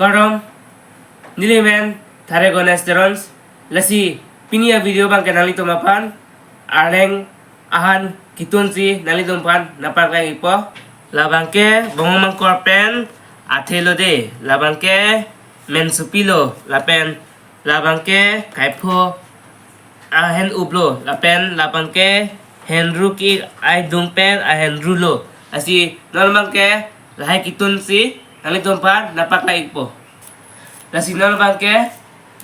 Karom Nilimen Tharegonesterons Lasi Pinia video bang kenali tumapan Areng Ahan Kitunsi Nali tumpan Napakay ipo Labangke Bongomang korpen Athelo de Labangke Mensupilo Lapen Labangke Kaipo Ahen ublo Lapen Labangke Henruki ay dumpen ay henrulo asi normal ke lahay kitunsi nali tumpan napakay po lasi normal ke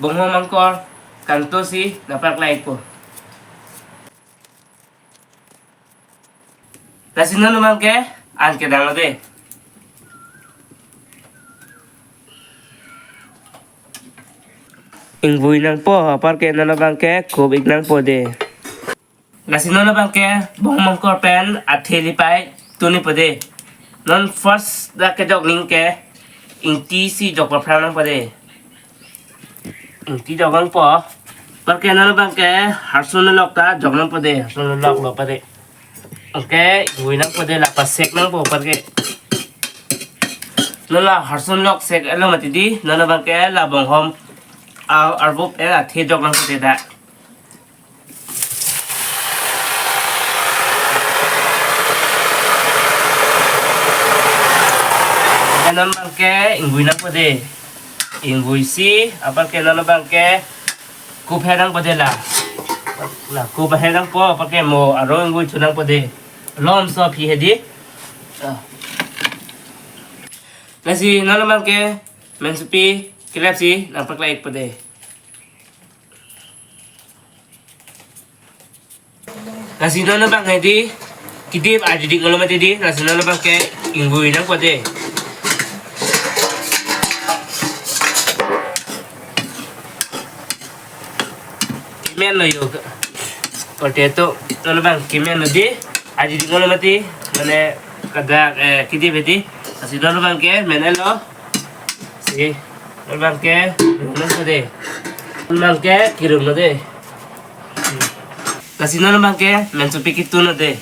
bongo mangkor kanto si napakay po lasi normal ke an ke dang de ingbuy nang po apar ke normal ke kubik nang po de lasi normal ke bongo mangkor pen atheli pai tuni pade non first da ke jog ning ke inti si jog pa phran pade inti jogang po par ke nan bang ke harsun lok ta jog nan pade harsun lok lo pade oke ngui nang pade la pasek nang po par ke nola harsun lok sek elo mati di nan bang ke la bong hom arbop e la the jog nang pade da nan bangke ingui nang pade ingui si apa ke nan bangke kup herang pade la kup herang po apa ke mo aro ingui chunang pade lom so phi hedi nasi nan bangke mensupi kilapsi nampak laik pade nasi nan bang hedi kidip ajidik ngolo mati di nasi nan bangke ingui nang pade kimen lo yo potato tolo bang kimen lo di aji di ngono mati mane kada kidi beti asi tolo bang ke menelo si tolo bang ke ngono de tolo bang ke kirum no de kasi tolo bang ke mensu pikitu no de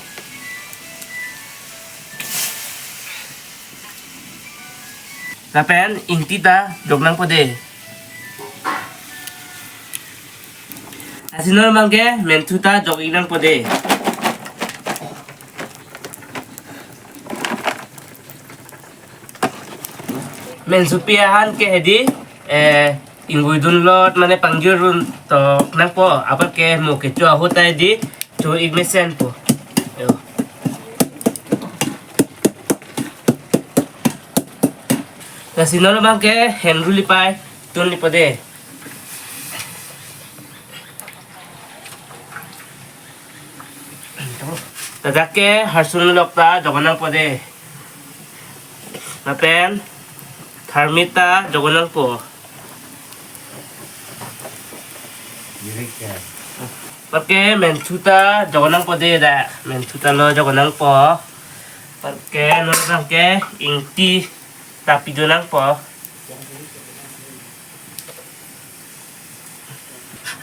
tapen intita dognang pode Asi normal ke mentuta jogging nang pode. Mensupiahan ke hedi ingui dun lot mane pangjurun to nang po apa ke mo ke cho hota hedi to igmesen po. Yo. Asi normal ke henruli pai tun li pode. Tadake harsun lokta jogonang pode napen tharmita jogonang po parke mentuta jogonang pode da mentuta lo jogonang po parke norang ke ingti tapi jonang po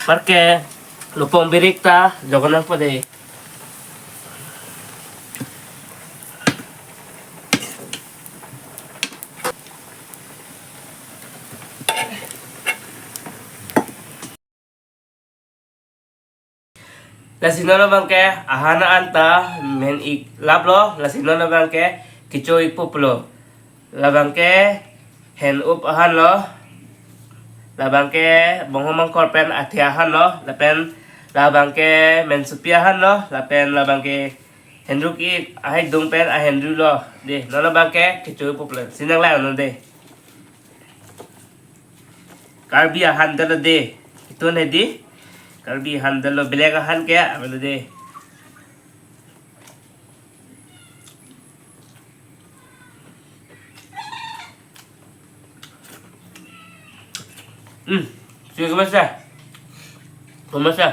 parke lupong birikta jogonang pode lasino na bangke ahana anta men ik lablo lasino na bangke kicho ipuplo labangke hen up ahan lo labangke bonghomang korpen ati ahan lo lapen labangke men supi ahan lo lapen labangke hendruk ik ahai dungpen a hendru lo de no bangke kicho ipuplo sinang la no de karbi ahan dalo de itu ne di Kalbi handalo bilega han kaya abalo de. Sige kumasa. Kumasa.